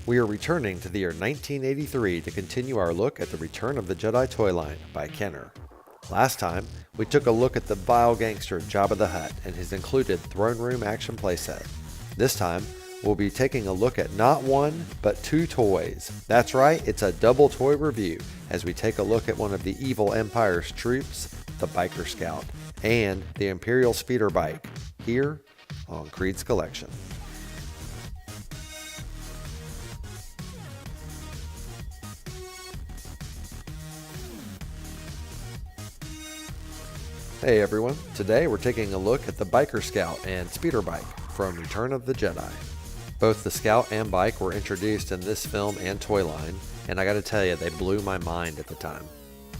We are returning to the year 1983 to continue our look at the Return of the Jedi toy line by Kenner. Last time, we took a look at the vile gangster Jabba the Hutt and his included throne room action playset. This time, we'll be taking a look at not one, but two toys. That's right, it's a double toy review as we take a look at one of the evil Empire's troops, the Biker Scout, and the Imperial Speeder Bike, here on Creed's Collection. Hey everyone, today we're taking a look at the Biker Scout and Speeder Bike from Return of the Jedi. Both the Scout and Bike were introduced in this film and toy line, and I gotta tell you, they blew my mind at the time.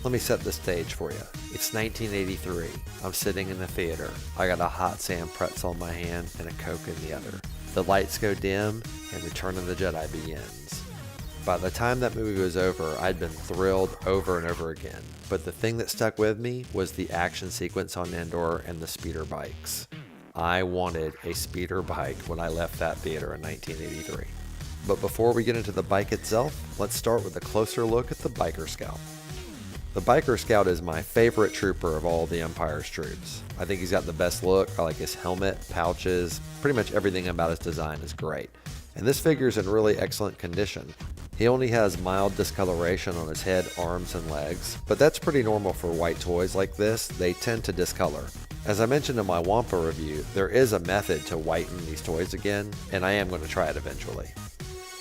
Let me set the stage for you. It's 1983. I'm sitting in the theater. I got a hot Sam pretzel in my hand and a Coke in the other. The lights go dim and Return of the Jedi begins. By the time that movie was over, I'd been thrilled over and over again. But the thing that stuck with me was the action sequence on Endor and the speeder bikes. I wanted a speeder bike when I left that theater in 1983. But before we get into the bike itself, let's start with a closer look at the Biker Scout. The Biker Scout is my favorite trooper of all the Empire's troops. I think he's got the best look. I like his helmet, pouches, pretty much everything about his design is great. And this figure's in really excellent condition. He only has mild discoloration on his head, arms, and legs, but that's pretty normal for white toys like this. They tend to discolor. As I mentioned in my Wampa review, there is a method to whiten these toys again, and I am going to try it eventually.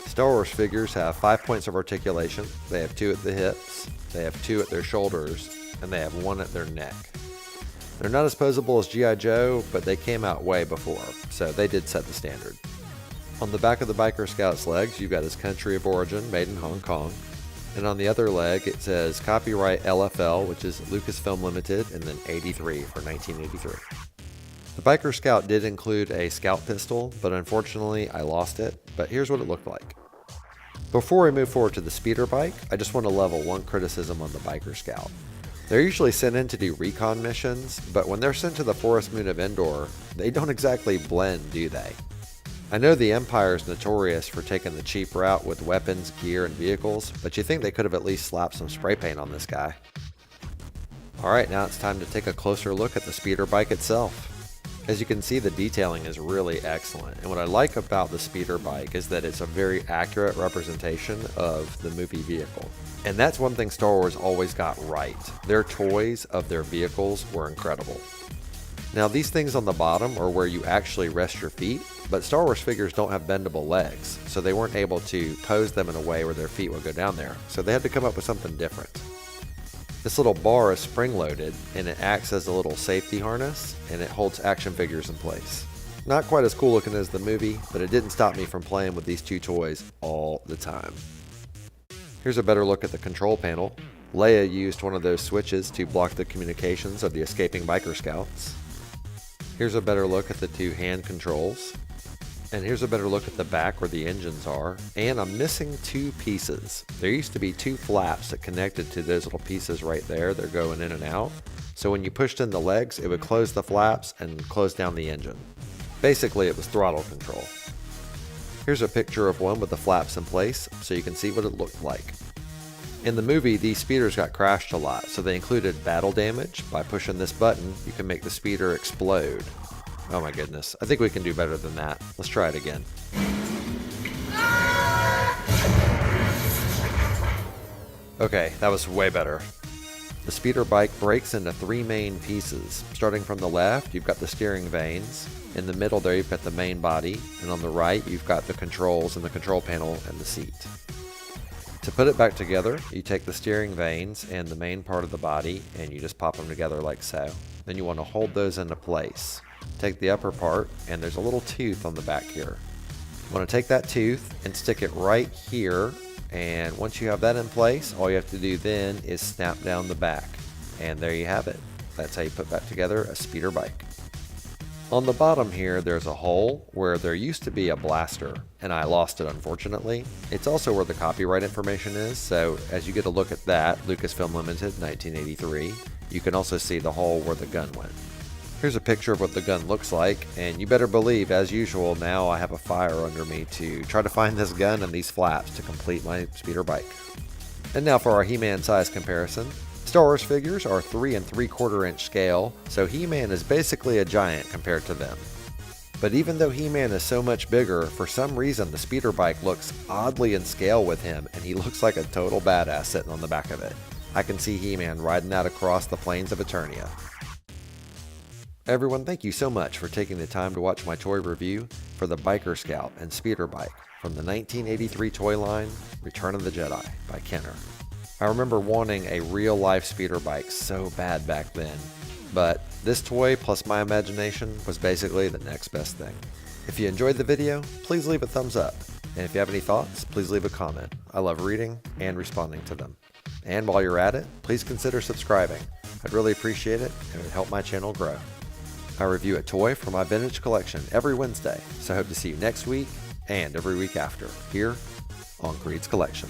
Star Wars figures have 5 points of articulation, they have 2 at the hips, they have 2 at their shoulders, and they have 1 at their neck. They're not as posable as G.I. Joe, but they came out way before, so they did set the standard. On the back of the Biker Scout's legs, you've got his country of origin, made in Hong Kong. And on the other leg, it says copyright LFL, which is Lucasfilm Limited, and then 83 for 1983. The Biker Scout did include a scout pistol, but unfortunately I lost it, but here's what it looked like. Before we move forward to the speeder bike, I just want to level one criticism on the Biker Scout. They're usually sent in to do recon missions, but when they're sent to the forest moon of Endor, they don't exactly blend, do they? I know the Empire is notorious for taking the cheap route with weapons, gear, and vehicles, but you think they could have at least slapped some spray paint on this guy. Alright, now it's time to take a closer look at the speeder bike itself. As you can see, the detailing is really excellent, and what I like about the speeder bike is that it's a very accurate representation of the movie vehicle. And that's one thing Star Wars always got right. Their toys of their vehicles were incredible. Now these things on the bottom are where you actually rest your feet, but Star Wars figures don't have bendable legs, so they weren't able to pose them in a way where their feet would go down there, so they had to come up with something different. This little bar is spring-loaded, and it acts as a little safety harness, and it holds action figures in place. Not quite as cool looking as the movie, but it didn't stop me from playing with these two toys all the time. Here's a better look at the control panel. Leia used one of those switches to block the communications of the escaping Biker Scouts. Here's a better look at the two hand controls. And here's a better look at the back where the engines are. And I'm missing 2 pieces. There used to be 2 flaps that connected to those little pieces right there. They're going in and out. So when you pushed in the legs, it would close the flaps and close down the engine. Basically, it was throttle control. Here's a picture of one with the flaps in place so you can see what it looked like. In the movie, these speeders got crashed a lot, so they included battle damage. By pushing this button, you can make the speeder explode. Oh my goodness, I think we can do better than that. Let's try it again. Okay, that was way better. The speeder bike breaks into 3 main pieces. Starting from the left, you've got the steering vanes. In the middle there, you've got the main body. And on the right, you've got the controls and the control panel and the seat. To put it back together, you take the steering vanes and the main part of the body and you just pop them together like so. Then you want to hold those into place. Take the upper part and there's a little tooth on the back here. You want to take that tooth and stick it right here, and once you have that in place, all you have to do then is snap down the back. And there you have it. That's how you put back together a speeder bike. On the bottom here, there's a hole where there used to be a blaster, and I lost it unfortunately. It's also where the copyright information is, so as you get a look at that, Lucasfilm Limited, 1983, you can also see the hole where the gun went. Here's a picture of what the gun looks like, and you better believe, as usual, now I have a fire under me to try to find this gun and these flaps to complete my speeder bike. And now for our He-Man size comparison. Star Wars figures are 3 3/4 inch scale, so He-Man is basically a giant compared to them. But even though He-Man is so much bigger, for some reason the speeder bike looks oddly in scale with him, and he looks like a total badass sitting on the back of it. I can see He-Man riding out across the plains of Eternia. Everyone, thank you so much for taking the time to watch my toy review for the Biker Scout and Speeder Bike from the 1983 toy line, Return of the Jedi by Kenner. I remember wanting a real-life speeder bike so bad back then, but this toy plus my imagination was basically the next best thing. If you enjoyed the video, please leave a thumbs up, and if you have any thoughts, please leave a comment. I love reading and responding to them. And while you're at it, please consider subscribing. I'd really appreciate it, and it would help my channel grow. I review a toy from my vintage collection every Wednesday, so I hope to see you next week and every week after, here on KREED'S Collection.